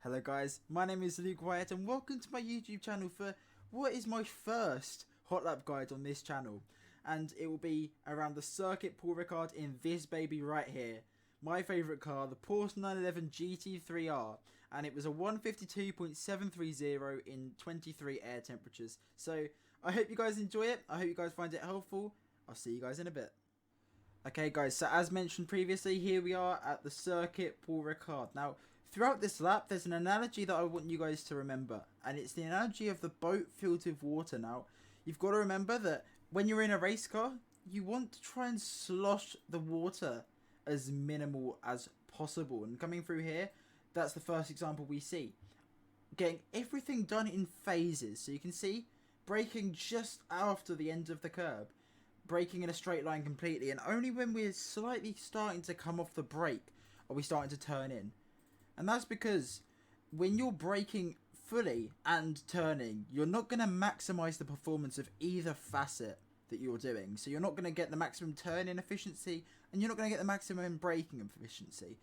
Hello guys, my name is Luke Wyatt and welcome to my YouTube channel for what is my first hot lap guide on this channel. And it will be around the circuit Paul Ricard in this baby right here. My favourite car, the Porsche 911 GT3R, and it was a 152.730 in 23 air temperatures. So I hope you guys enjoy it, I hope you guys find it helpful. I'll see you guys in a bit. Okay guys, so as mentioned previously, here we are at the circuit Paul Ricard. Now, throughout this lap, there's an analogy that I want you guys to remember, and it's the analogy of the boat filled with water. Now, you've got to remember that when you're in a race car, you want to try and slosh the water as minimal as possible. And coming through here, that's the first example we see. Getting everything done in phases. So you can see, braking just after the end of the curb. Braking in a straight line completely, and only when we're slightly starting to come off the brake are we starting to turn in. And that's because when you're braking fully and turning, you're not going to maximize the performance of either facet that you're doing. So you're not going to get the maximum turn-in efficiency, and you're not going to get the maximum braking efficiency.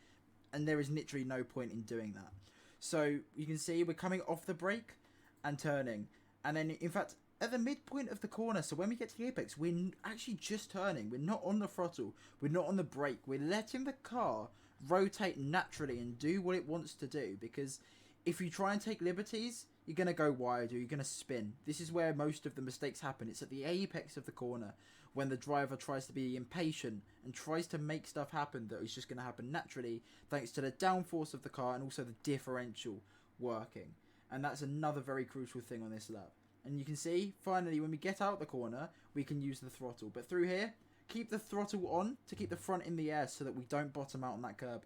And there is literally no point in doing that. So you can see we're coming off the brake and turning. And then, in fact, at the midpoint of the corner, so when we get to the apex, we're actually just turning. We're not on the throttle. We're not on the brake. We're letting the car rotate naturally and do what it wants to do. Because if you try and take liberties, you're going to go wide or you're going to spin. This is where most of the mistakes happen. It's at the apex of the corner when the driver tries to be impatient and tries to make stuff happen that is just going to happen naturally thanks to the downforce of the car and also the differential working. And that's another very crucial thing on this lap. And you can see, finally, when we get out the corner, we can use the throttle. But through here, keep the throttle on to keep the front in the air so that we don't bottom out on that curb.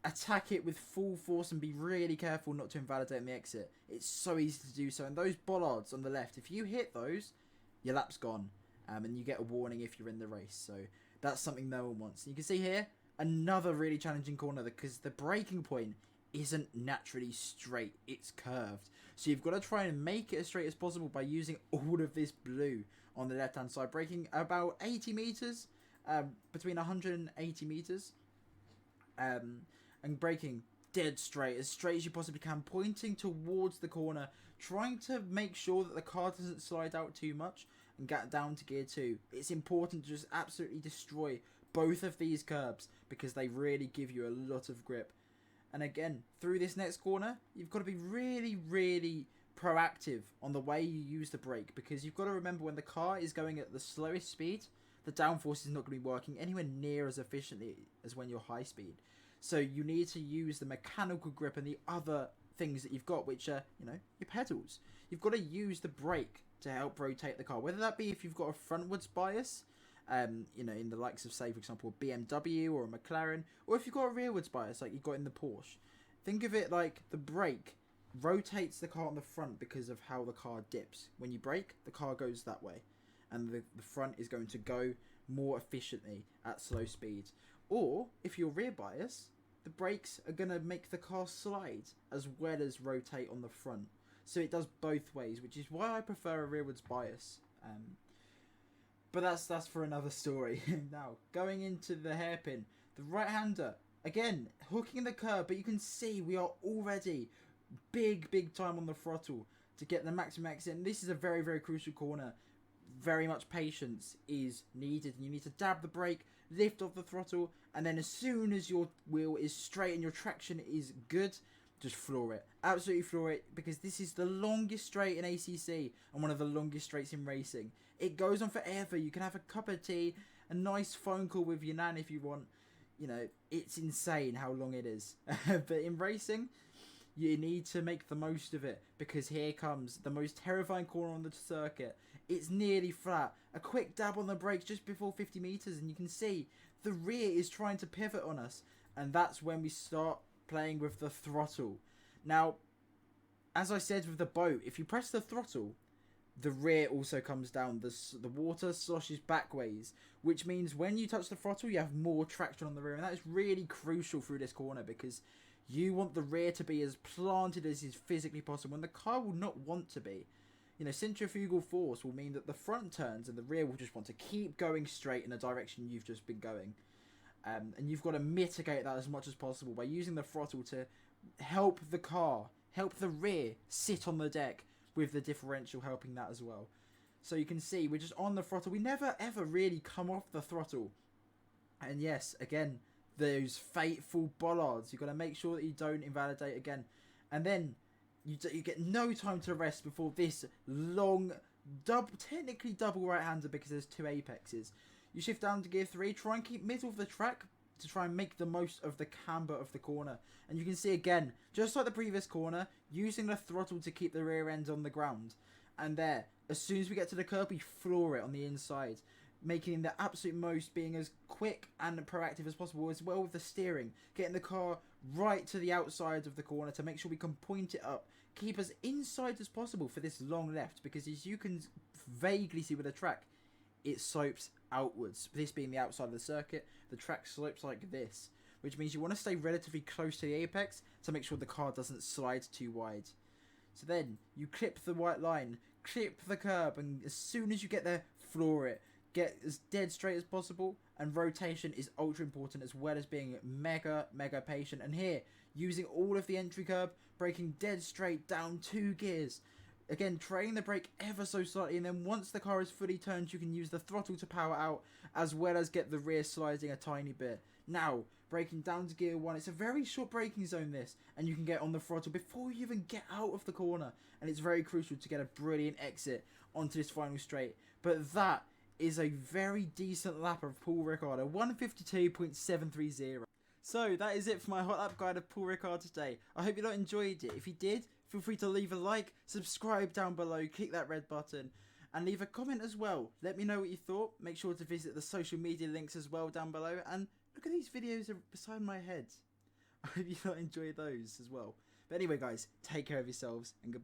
Attack it with full force and be really careful not to invalidate in the exit. It's so easy to do so. And those bollards on the left, if you hit those, your lap's gone. And you get a warning if you're in the race. So that's something no one wants. And you can see here, another really challenging corner because the braking point isn't naturally straight, it's curved. So you've got to try and make it as straight as possible by using all of this blue on the left hand side, braking about 80 meters, between 180 meters, and braking dead straight as you possibly can, pointing towards the corner, trying to make sure that the car doesn't slide out too much and get down to gear 2. It's important to just absolutely destroy both of these curbs because they really give you a lot of grip. And again, through this next corner, you've got to be really, really proactive on the way you use the brake. Because you've got to remember when the car is going at the slowest speed, the downforce is not going to be working anywhere near as efficiently as when you're high speed. So you need to use the mechanical grip and the other things that you've got, which are, you know, your pedals. You've got to use the brake to help rotate the car. Whether that be if you've got a frontwards bias, you know, in the likes of, say, for example, a BMW or a McLaren, or if you've got a rearwards bias like you've got in the Porsche. Think of it like the brake rotates the car on the front because of how the car dips. When you brake, the car goes that way, and the front is going to go more efficiently at slow speeds. Or, if you're rear bias, the brakes are going to make the car slide as well as rotate on the front. So it does both ways, which is why I prefer a rearwards bias. But that's for another story. Now, going into the hairpin, the right-hander, again, hooking the curb, but you can see we are already big time on the throttle to get the maximum exit. And this is a very, very crucial corner. Very much patience is needed. And you need to dab the brake, lift off the throttle, and then as soon as your wheel is straight and your traction is good, just floor it. Absolutely floor it, because this is the longest straight in ACC and one of the longest straights in racing. It goes on forever. You can have a cup of tea, a nice phone call with your nan if you want. You know, it's insane how long it is. But in racing, you need to make the most of it, because here comes the most terrifying corner on the circuit. It's nearly flat. A quick dab on the brakes just before 50 meters, and you can see the rear is trying to pivot on us. And that's when we start playing with the throttle. Now, as I said with the boat, if you press the throttle, the rear also comes down. The water sloshes backways, which means when you touch the throttle, you have more traction on the rear. And that is really crucial through this corner, because you want the rear to be as planted as is physically possible, and the car will not want to be. You know, centrifugal force will mean that the front turns and the rear will just want to keep going straight in the direction you've just been going. And you've got to mitigate that as much as possible by using the throttle to help the car, help the rear sit on the deck, with the differential helping that as well. So you can see we're just on the throttle. We never ever really come off the throttle. And yes, again, those fateful bollards. You've got to make sure that you don't invalidate again. And then you get no time to rest before this long, technically double right-hander because there's 2 apexes. You shift down to gear 3, try and keep middle of the track to try and make the most of the camber of the corner. And you can see again, just like the previous corner, using the throttle to keep the rear end on the ground. And there, as soon as we get to the curb, we floor it on the inside, making the absolute most, being as quick and proactive as possible, as well with the steering, getting the car right to the outside of the corner to make sure we can point it up, keep as inside as possible for this long left, because as you can vaguely see with the track, it slopes outwards. This being the outside of the circuit, the track slopes like this, which means you want to stay relatively close to the apex to make sure the car doesn't slide too wide. So then you clip the white line, clip the curb, and as soon as you get there, floor it. Get as dead straight as possible, and rotation is ultra important, as well as being mega patient. And here, using all of the entry curb, braking dead straight down 2 gears. Again, trailing the brake ever so slightly, and then once the car is fully turned, you can use the throttle to power out, as well as get the rear sliding a tiny bit. Now, braking down to gear 1, it's a very short braking zone this, and you can get on the throttle before you even get out of the corner, and it's very crucial to get a brilliant exit onto this final straight. But that is a very decent lap of Paul Ricard, a 152.730. So that is it for my hot lap guide of Paul Ricard today. I hope you enjoyed it. If you did, feel free to leave a like, subscribe down below, click that red button, and leave a comment as well. Let me know what you thought. Make sure to visit the social media links as well down below, and look at these videos beside my head. I hope you enjoy those as well. But anyway guys, take care of yourselves, and goodbye.